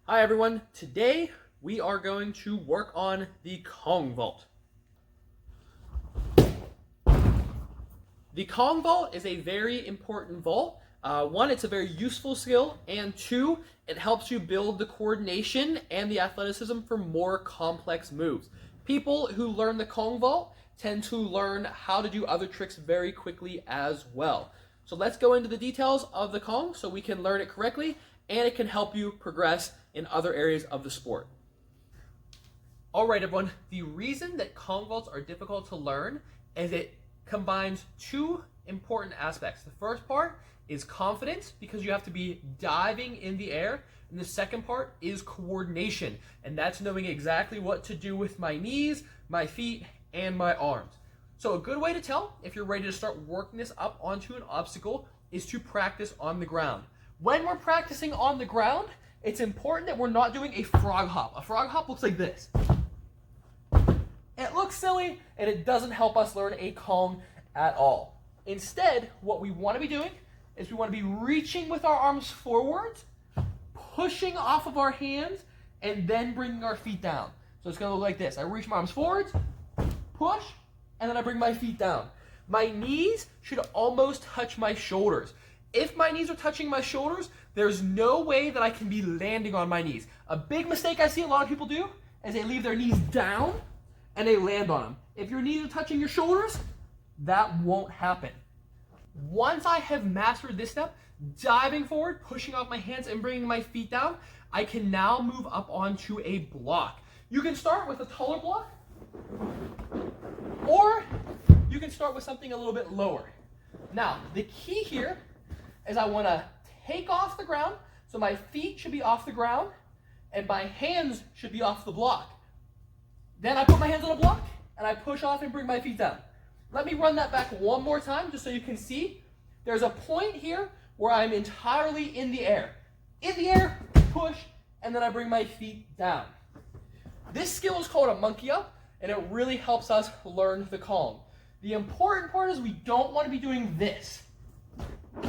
Hi everyone, today we are going to work on the Kong vault. The Kong vault is a very important vault. One, it's a very useful skill, and two, it helps you build the coordination and the athleticism for more complex moves. People who learn the Kong vault tend to learn how to do other tricks very quickly as well. So let's go into the details of the Kong so we can learn it correctly and it can help you progress in other areas of the sport. All right, everyone, the reason that Kong vaults are difficult to learn is it combines two important aspects. The first part is confidence, because you have to be diving in the air, and the second part is coordination, and that's knowing exactly what to do with my knees, my feet, and my arms. So a good way to tell if you're ready to start working this up onto an obstacle is to practice on the ground. When we're practicing on the ground, it's important that we're not doing a frog hop. A frog hop looks like this. It looks silly, and it doesn't help us learn a Kong at all. Instead, what we want to be doing is we want to be reaching with our arms forwards, pushing off of our hands, and then bringing our feet down. So it's going to look like this. I reach my arms forwards, push, and then I bring my feet down. My knees should almost touch my shoulders. If my knees are touching my shoulders, there's no way that I can be landing on my knees. A big mistake I see a lot of people do is they leave their knees down and they land on them. If your knees are touching your shoulders, that won't happen. Once I have mastered this step, diving forward, pushing off my hands and bringing my feet down, I can now move up onto a block. You can start with a taller block, or you can start with something a little bit lower. Now, the key here is I want to take off the ground, so my feet should be off the ground, and my hands should be off the block. Then I put my hands on the block, and I push off and bring my feet down. Let me run that back one more time, just so you can see. There's a point here where I'm entirely in the air. In the air, push, and then I bring my feet down. This skill is called a monkey up, and it really helps us learn the Kong. The important part is we don't want to be doing this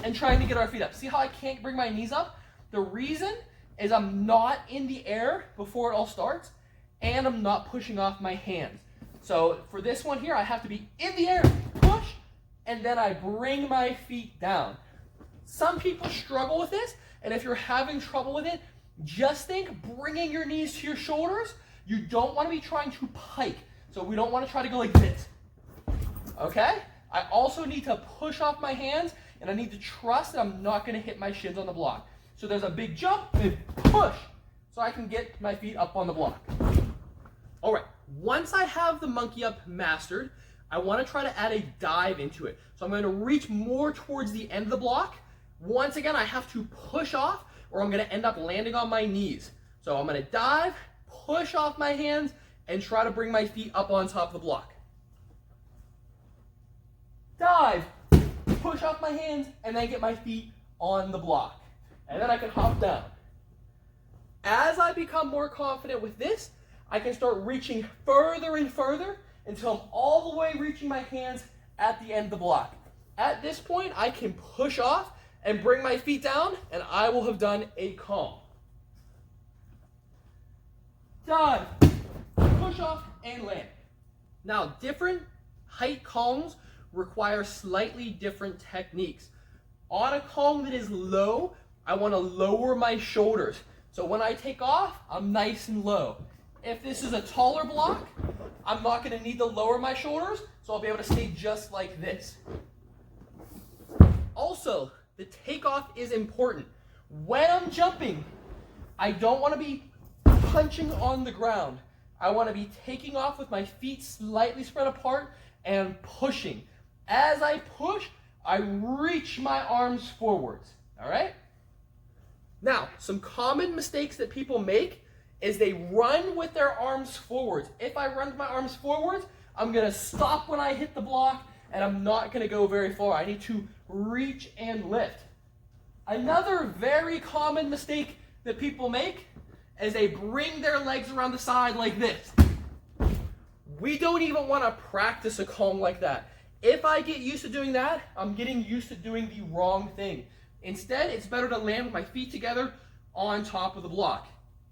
and trying to get our feet up. See how I can't bring my knees up? The reason is I'm not in the air before it all starts, and I'm not pushing off my hands. So for this one here, I have to be in the air, push, and then I bring my feet down. Some people struggle with this, and if you're having trouble with it, just think bringing your knees to your shoulders. You don't want to be trying to pike. So we don't want to try to go like this. Okay? I also need to push off my hands, and I need to trust that I'm not going to hit my shins on the block. So there's a big jump and push, so I can get my feet up on the block. All right, once I have the monkey up mastered, I want to try to add a dive into it. So I'm going to reach more towards the end of the block. Once again, I have to push off, or I'm going to end up landing on my knees. So I'm going to dive, push off my hands, and try to bring my feet up on top of the block. Dive, push off my hands, and then get my feet on the block. And then I can hop down. As I become more confident with this, I can start reaching further and further until I'm all the way reaching my hands at the end of the block. At this point, I can push off and bring my feet down, and I will have done a Kong. Dive, push off, and land. Now, different height Kongs require slightly different techniques. On a Kong that is low, I want to lower my shoulders. So when I take off, I'm nice and low. If this is a taller block, I'm not going to need to lower my shoulders, so I'll be able to stay just like this. Also, the takeoff is important. When I'm jumping, I don't want to be punching on the ground. I want to be taking off with my feet slightly spread apart and pushing. As I push, I reach my arms forwards. All right? Now, some common mistakes that people make is they run with their arms forwards. If I run with my arms forwards, I'm going to stop when I hit the block, and I'm not going to go very far. I need to reach and lift. Another very common mistake that people make is they bring their legs around the side like this. We don't even want to practice a Kong like that. If I get used to doing that, I'm getting used to doing the wrong thing. Instead, it's better to land with my feet together on top of the block.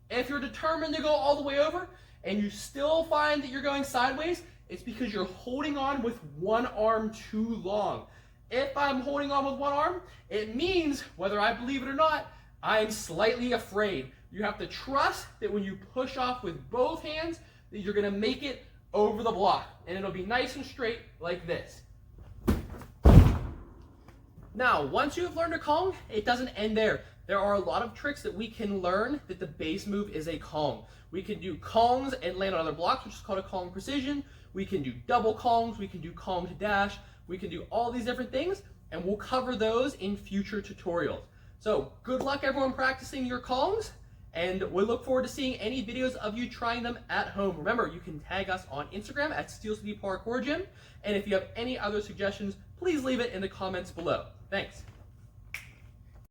If you're determined to go all the way over and you still find that you're going sideways, it's because you're holding on with one arm too long. If I'm holding on with one arm, it means, whether I believe it or not, I'm slightly afraid. You have to trust that when you push off with both hands, that you're going to make it over the block. And it'll be nice and straight like this. Now, once you've learned a Kong, it doesn't end there. There are a lot of tricks that we can learn that the base move is a Kong. We can do Kongs and land on other blocks, which is called a Kong precision. We can do double Kongs. We can do Kong to dash. We can do all these different things, and we'll cover those in future tutorials. So good luck everyone practicing your Kongs, and we look forward to seeing any videos of you trying them at home. Remember, you can tag us on Instagram at Steel City Parkour Gym, and if you have any other suggestions, please leave it in the comments below. Thanks.